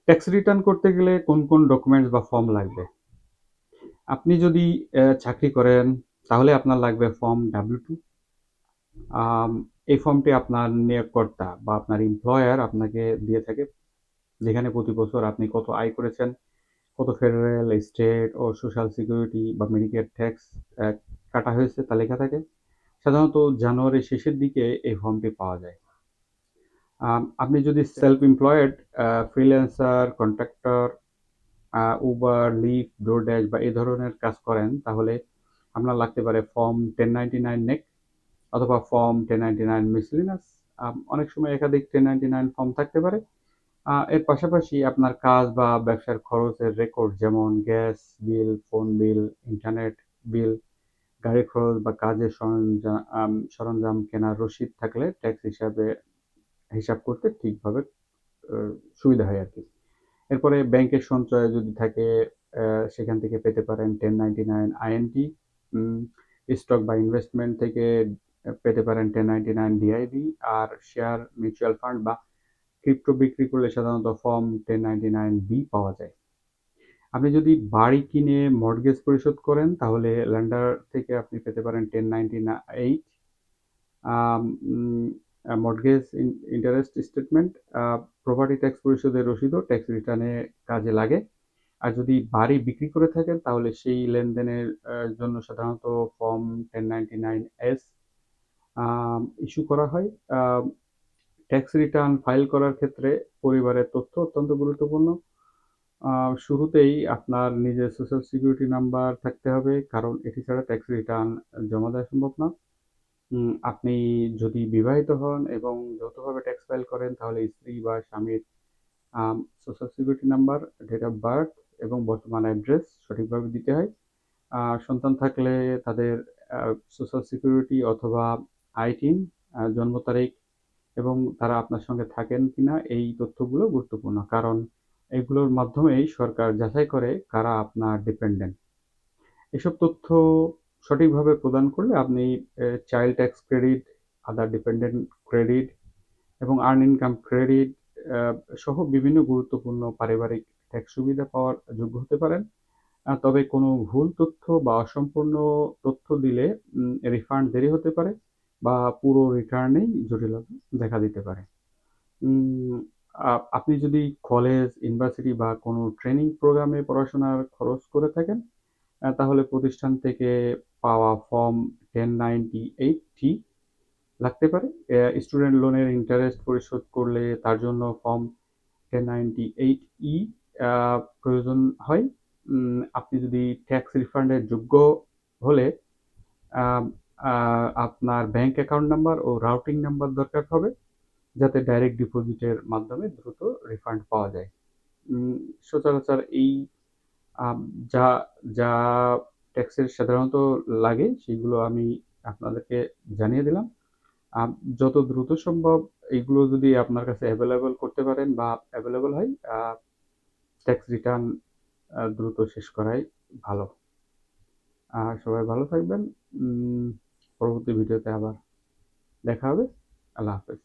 Tax return করতে গেলে কোন কোন ডকুমেন্টস বা ফর্ম লাগবে? আপনি যদি চাকরি করেন তাহলে আপনার লাগবে ফর্ম W-2। আম এই ফর্মটি আপনার নিয়োগকর্তা বা আপনার এমপ্লয়ার আপনাকে দিয়ে থাকে, যেখানে প্রতি বছর আপনি কত আয় করেছেন, কত ফেডারেল, স্টেট ও সোশ্যাল সিকিউরিটি বা মেডিকেল ট্যাক্স অ্যা কাটা হয়েছে তা লেখা থাকে। সাধারণত জানুয়ারির শেষের দিকে এই ফর্মটি পাওয়া যায়। আপনি যদি self employed, freelancer, contractor, Uber, lift, DoorDash বা এই ধরনের কাজ করেন, তাহলে আপনার লাগতে পারে ফর্ম 1099 নেক অথবা ফর্ম 1099 মিসেলেনিয়াস। অনেক সময় একাধিক 1099 ফর্ম থাকতে পারে। এর পাশাপাশি আপনার কাজ বা ব্যবসার খরচের রেকর্ড, যেমন গ্যাস বিল, ফোন বিল, ইন্টারনেট বিল, গাড়ি খরচ বা কাজের সরঞ্জাম কেনার রসিদ থাকলে ট্যাক্স হিসাব করতে ঠিকভাবে আ সুবিধা হয় আরকি। এরপরে ব্যাংকের সঞ্চয় যদি থাকে, সেখান থেকে পেতে পারেন 1099 আইএনটি। উম স্টক বা ইনভেস্টমেন্ট থেকে পেতে পারেন 1099 ডিআইবি। আর শেয়ার, মিউচুয়াল ফান্ড বা ক্রিপ্টো বিক্রি করলে সাধারণত ফর্ম 1099 বি পাওয়া যায়। আপনি যদি বাড়ি কিনে মর্টগেজ পরিশোধ করেন, তাহলে লেন্ডার থেকে আপনি পেতে পারেন 1098 um um mortgage interest statement. Property tax পরিশোধের রসিদও ট্যাক্স রিটার্নে কাজে লাগে। আর যদি বাড়ি বিক্রি করে থাকেন, তাহলে সেই লেনদেনের জন্য সাধারণত ফর্ম 1099 এস ইস্যু করা হয়। আম ট্যাক্স রিটার্ন ফাইল করার ক্ষেত্রে পরিবারের তথ্য অত্যন্ত গুরুত্বপূর্ণ। আ শুরুতেই আপনার নিজের সোশ্যাল সিকিউরিটি নাম্বার থাকতে হবে, কারণ এটি ছাড়া ট্যাক্স রিটার্ন জমা দেওয়া সম্ভব না। আপনি যদি বিবাহিত হন এবং যৌথভাবে ট্যাক্স ফাইল করেন, তাহলে স্ত্রী বা স্বামীর social security number, date of birth এবং বর্তমান অ্যাড্রেস সঠিকভাবে দিতে হয়। সন্তান থাকলে তাদের আ সোশ্যাল সিকিউরিটি অথবা আইটিন, জন্ম তারিখ এবং তারা আপনার সঙ্গে থাকেন কিনা এই তথ্যগুলো গুরুত্বপূর্ণ। কারণ এগুলোর মাধ্যমেই সরকার যাচাই করে কারা আপনার ডিপেন্ডেন্ট। এসব তথ্য সঠিকভাবে প্রদান করলে আপনি চাইল্ড ট্যাক্স ক্রেডিট, আদার ডিপেন্ডেন্ট ক্রেডিট এবং আর্ন ইনকাম ক্রেডিট আ সহ বিভিন্ন গুরুত্বপূর্ণ পারিবারিক ট্যাক্স সুবিধা পাওয়ার যোগ্য হতে পারেন। তবে কোনো ভুল তথ্য বা অসম্পূর্ণ তথ্য দিলে রিফান্ড দেরি হতে পারে বা পুরো রিটার্নেই জটিলতা দেখা দিতে পারে। উম আপনি যদি কলেজ, ইউনিভার্সিটি বা কোনো ট্রেনিং প্রোগ্রামে পড়াশোনার খরচ করে থাকেন, তাহলে প্রতিষ্ঠান থেকে পাওয়া ফর্ম 1098 টি লাগতে পারে। স্টুডেন্ট লোনের ইন্টারেস্ট পরিশোধ করলে তার জন্য ফর্ম 1098 ই আ প্রয়োজন হয়। আপনি যদি ট্যাক্স রিফান্ডের যোগ্য হলে আম আ আপনার ব্যাংক অ্যাকাউন্ট নাম্বার ও রাউটিং নাম্বার দরকার হবে, যাতে ডাইরেক্ট ডিপোজিটের মাধ্যমে দ্রুত রিফান্ড পাওয়া যায়। উম সচরাচর এই আম যা, যা ট্যাক্সের সাধারণত লাগে সেগুলো আমি আপনাদেরকে জানিয়ে দিলাম। আম যত দ্রুত সম্ভব এইগুলো যদি আপনার কাছে এভেইলেবল করতে পারেন বা এভেইলেবল হয়, ট্যাক্স রিটার্ন দ্রুত শেষ করাই ভালো। সবাই ভালো থাকবেন। উম পরবর্তী ভিডিওতে আবার দেখা হবে। আল্লাহ হাফেজ।